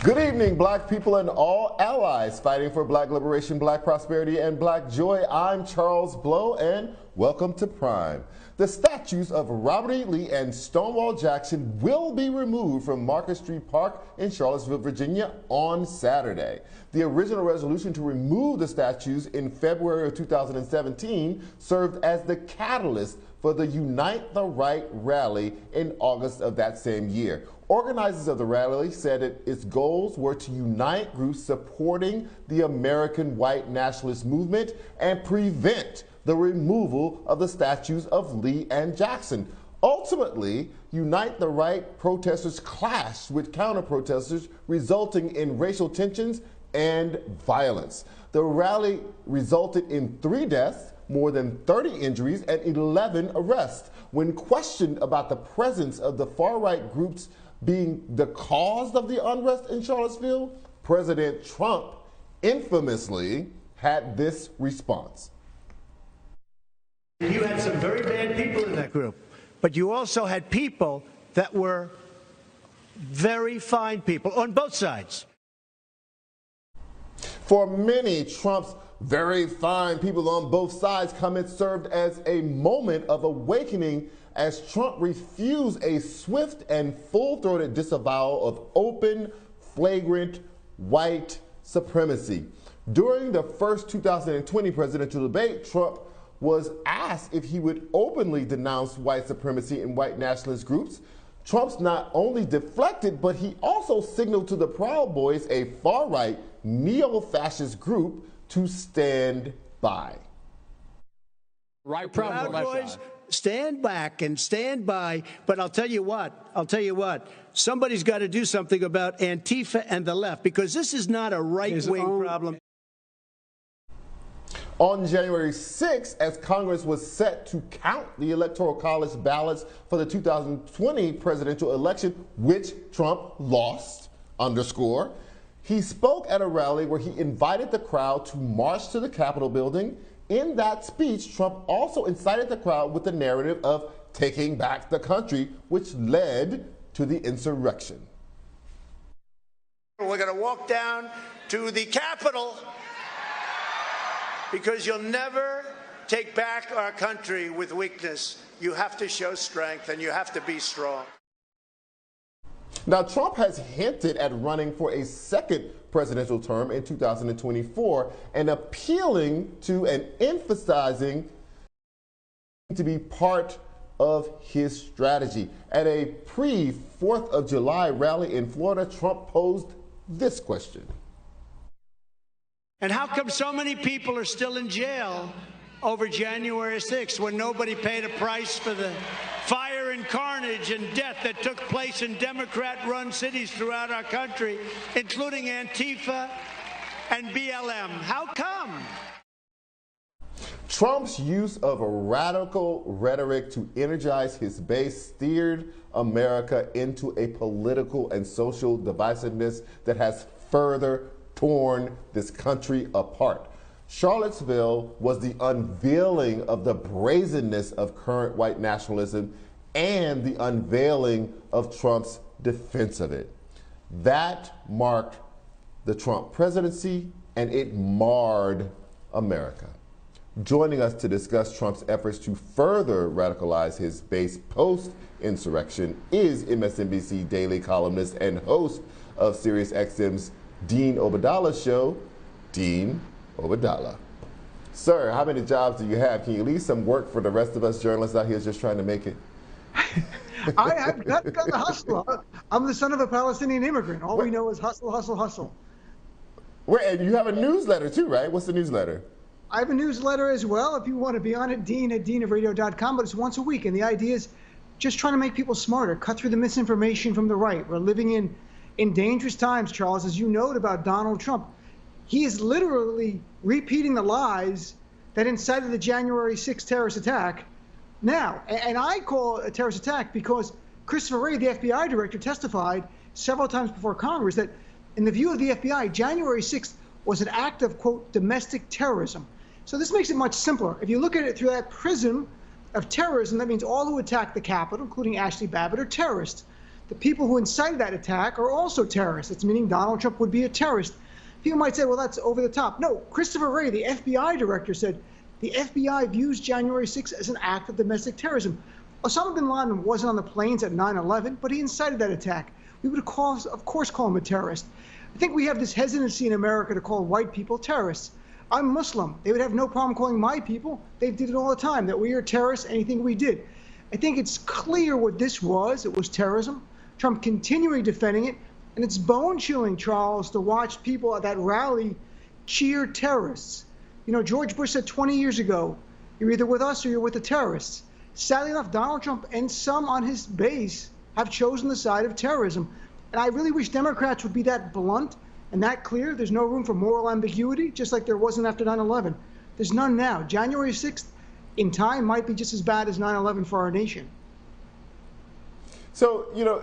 Good evening, black people and all allies fighting for black liberation, black prosperity, and black joy. I'm Charles Blow, and welcome to Prime. The statues of Robert E. Lee and Stonewall Jackson will be removed from Market Street Park in Charlottesville, Virginia on Saturday. The original resolution to remove the statues in February of 2017 served as the catalyst for the Unite the Right rally in August of that same year. Organizers of the rally said its goals were to unite groups supporting the American white nationalist movement and prevent the removal of the statues of Lee and Jackson. Ultimately, Unite the Right protesters clashed with counter-protesters, resulting in racial tensions and violence. The rally resulted in 3 deaths, more than 30 injuries, and 11 arrests. When questioned about the presence of the far-right groups being the cause of the unrest in Charlottesville, President Trump infamously had this response. You had some very bad people in that group, but you also had people that were very fine people on both sides. For many, Trump's very fine people on both sides comment served as a moment of awakening as Trump refused a swift and full-throated disavowal of open, flagrant white supremacy. During the first 2020 presidential debate, Trump was asked if he would openly denounce white supremacy and white nationalist groups. Trump's not only deflected, but he also signaled to the Proud Boys, a far-right neo-fascist group, to stand by. Right, Proud Boys, stand back and stand by. But I'll tell you what, somebody's got to do something about Antifa and the left, because this is not a right-wing problem. On January 6th, as Congress was set to count the Electoral College ballots for the 2020 presidential election, which Trump lost, he spoke at a rally where he invited the crowd to march to the Capitol building. In that speech, Trump also incited the crowd with the narrative of taking back the country, which led to the insurrection. We're going to walk down to the Capitol, because you'll never take back our country with weakness. You have to show strength, and you have to be strong. Now, Trump has hinted at running for a second presidential term in 2024 and appealing to and emphasizing to be part of his strategy. At a pre-4th of July rally in Florida, Trump posed this question. And how come so many people are still in jail over January 6th when nobody paid a price for the fire and carnage and death that took place in Democrat-run cities throughout our country, including Antifa and BLM? How come? Trump's use of a radical rhetoric to energize his base steered America into a political and social divisiveness that has further torn this country apart. Charlottesville was the unveiling of the brazenness of current white nationalism and the unveiling of Trump's defense of it. That marked the Trump presidency, and it marred America. Joining us to discuss Trump's efforts to further radicalize his base post-insurrection is MSNBC Daily columnist and host of SiriusXM's Dean Obeidallah show, Dean Obeidallah. Sir, how many jobs do you have? Can you leave some work for the rest of us journalists out here just trying to make it? I've got the hustle. I'm the son of a Palestinian immigrant. All we know is hustle, hustle, hustle. Wait, and you have a newsletter too, right? What's the newsletter? I have a newsletter as well. If you want to be on it, dean@deanofradio.com, but it's once a week. And the idea is just trying to make people smarter, cut through the misinformation from the right. We're living in dangerous times, Charles, as you note about Donald Trump. He is literally repeating the lies that incited the January 6th terrorist attack now. And I call it a terrorist attack because Christopher Wray, the FBI director, testified several times before Congress that in the view of the FBI, January 6th was an act of, quote, domestic terrorism. So this makes it much simpler. If you look at it through that prism of terrorism, that means all who attack the Capitol, including Ashley Babbitt, are terrorists. the people who incited that attack are also terrorists. It's meaning Donald Trump would be a terrorist. People might say, well, that's over the top. No, Christopher Wray, the FBI director, said the FBI views January 6th as an act of domestic terrorism. Osama bin Laden wasn't on the planes at 9/11, but he incited that attack. We would, of course, call him a terrorist. I think we have this hesitancy in America to call white people terrorists. I'm Muslim. They would have no problem calling my people. They did it all the time, that we are terrorists, anything we did. I think it's clear what this was. It was terrorism. Trump continuing defending it. And it's bone-chilling, Charles, to watch people at that rally cheer terrorists. You know, George Bush said 20 years ago, you're either with us or you're with the terrorists. Sadly enough, Donald Trump and some on his base have chosen the side of terrorism. And I really wish Democrats would be that blunt and that clear. There's no room for moral ambiguity, just like there wasn't after 9/11. There's none now. January 6th in time might be just as bad as 9/11 for our nation. So, you know,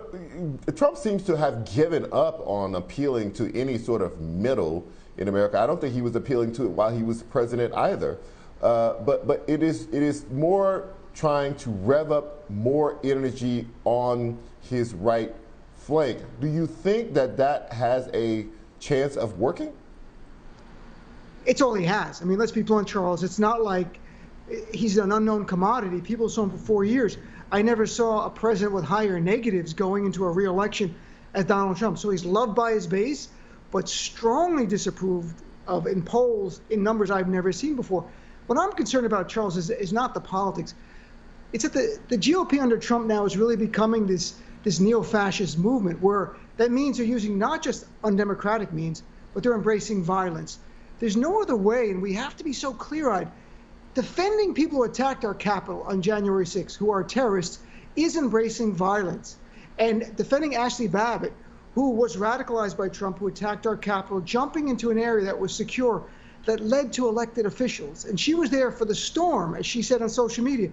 Trump seems to have given up on appealing to any sort of middle in America. I don't think he was appealing to it while he was president either. But it is more trying to rev up more energy on his right flank. Do you think that that has a chance of working? It's all he has. I mean, let's be blunt, Charles. It's not like he's an unknown commodity. People saw him for 4 years. I never saw a president with higher negatives going into a re-election as Donald Trump. So he's loved by his base, but strongly disapproved of in polls in numbers I've never seen before. What I'm concerned about, Charles, is not the politics. It's that the GOP under Trump now is really becoming this neo-fascist movement where that means they're using not just undemocratic means, but they're embracing violence. There's no other way, and we have to be so clear-eyed. Defending people who attacked our Capitol on January 6th, who are terrorists, is embracing violence. And defending Ashley Babbitt, who was radicalized by Trump, who attacked our Capitol, jumping into an area that was secure, that led to elected officials. And she was there for the storm, as she said on social media,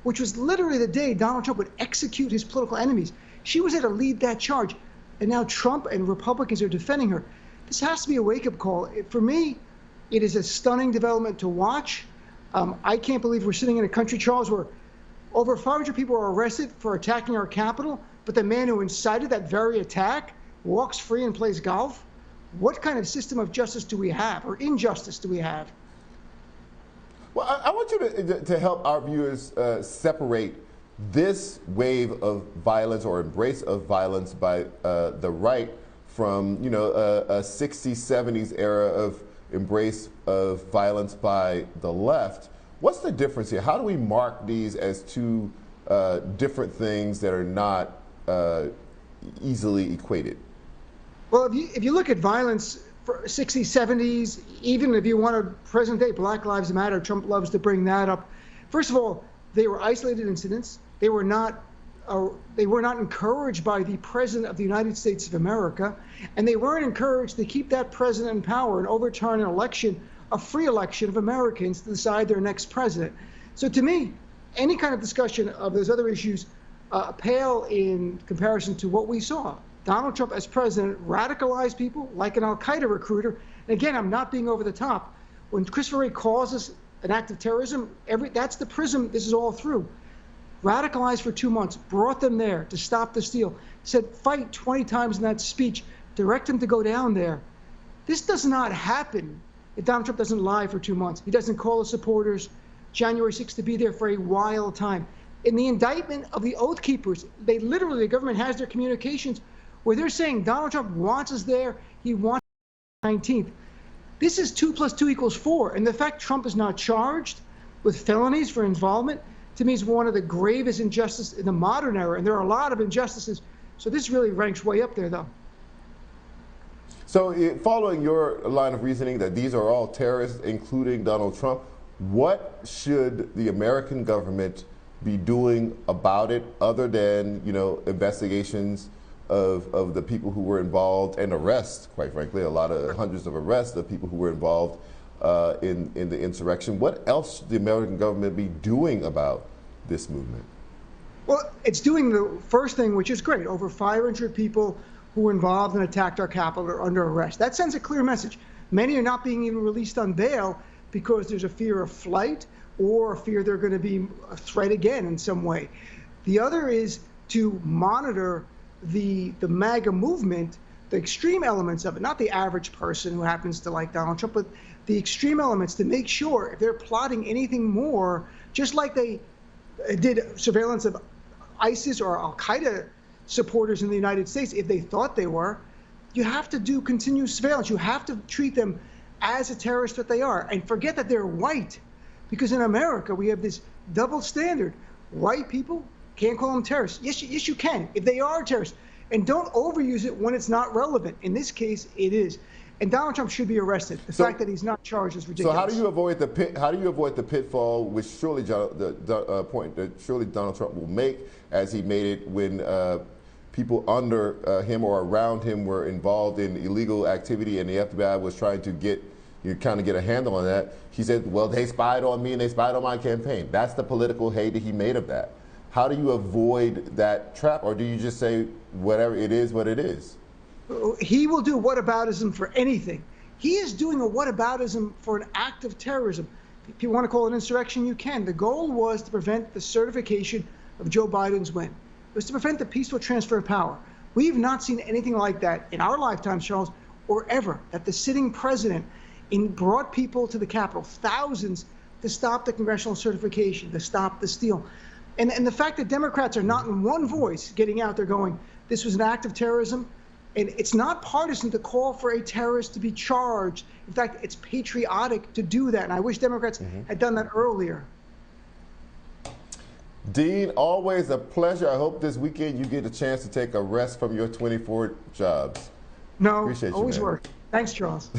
which was literally the day Donald Trump would execute his political enemies. She was there to lead that charge. And now Trump and Republicans are defending her. This has to be a wake-up call. For me, it is a stunning development to watch. I can't believe we're sitting in a country, Charles, where over 500 people are arrested for attacking our Capitol, but the man who incited that very attack walks free and plays golf. What kind of system of justice do we have, or injustice do we have? Well, I want you to help our viewers separate this wave of violence or embrace of violence by the right from, you know, a 60s, 70s era of embrace of violence by the left. What's the difference here? How do we mark these as two different things that are not easily equated? Well, if you look at violence for 60s, 70s, even if you want to present day, Black Lives Matter, Trump loves to bring that up. First of all, they were isolated incidents. They were not encouraged by the President of the United States of America, and they weren't encouraged to keep that president in power and overturn an election, a free election of Americans to decide their next president. So to me, any kind of discussion of those other issues pale in comparison to what we saw. Donald Trump as president radicalized people like an al-Qaeda recruiter. And again, I'm not being over the top. When Christopher Wray calls this an act of terrorism, that's the prism this is all through. Radicalized for 2 months, brought them there to stop the steal, said fight 20 times in that speech, direct them to go down there. This does not happen if Donald Trump doesn't lie for 2 months. He doesn't call his supporters January 6th to be there for a wild time. In the indictment of the Oath Keepers, they literally, the government has their communications where they're saying Donald Trump wants us there, he wants us on the 19th. This is 2 + 2 = 4. And the fact Trump is not charged with felonies for involvement, to me, is one of the gravest injustices in the modern era. And there are a lot of injustices. So this really ranks way up there, though. So following your line of reasoning that these are all terrorists, including Donald Trump, what should the American government be doing about it other than, you know, investigations of the people who were involved and arrests, quite frankly, hundreds of arrests of people who were involved in the insurrection? What else should the American government be doing about this movement? Well, it's doing the first thing, which is great. Over 500 people who were involved and attacked our Capitol are under arrest. That sends a clear message. Many are not being even released on bail because there's a fear of flight or a fear they're going to be a threat again in some way. The other is to monitor the MAGA movement, the extreme elements of it, not the average person who happens to like Donald Trump, but the extreme elements, to make sure if they're plotting anything more, just like they did surveillance of ISIS or Al-Qaeda supporters in the United States, if they thought they were, you have to do continuous surveillance. You have to treat them as a terrorist that they are, and forget that they're white, because in America we have this double standard. White people can't call them terrorists. Yes, you can if they are terrorists, and don't overuse it when it's not relevant. In this case, it is, and Donald Trump should be arrested. The fact that he's not charged is ridiculous. So how do you avoid the pitfall, which surely the point that surely Donald Trump will make, as he made it when people under him or around him were involved in illegal activity, and the FBI was trying to get a handle on that? He said, well, they spied on me and they spied on my campaign. That's the political hay that he made of that. How do you avoid that trap, or do you just say whatever it is, what it is? He will do whataboutism for anything. He is doing a whataboutism for an act of terrorism. If you want to call it insurrection, you can. The goal was to prevent the certification of Joe Biden's win. It was to prevent the peaceful transfer of power. We've not seen anything like that in our lifetime, Charles, or ever, that the sitting president brought people to the Capitol, thousands, to stop the congressional certification, to stop the steal. And the fact that Democrats are not in one voice getting out there going, this was an act of terrorism, and it's not partisan to call for a terrorist to be charged. In fact, it's patriotic to do that, and I wish Democrats had done that earlier. Dean, always a pleasure. I hope this weekend you get a chance to take a rest from your 24 jobs. No, Appreciate you, always man. work. Thanks, Charles.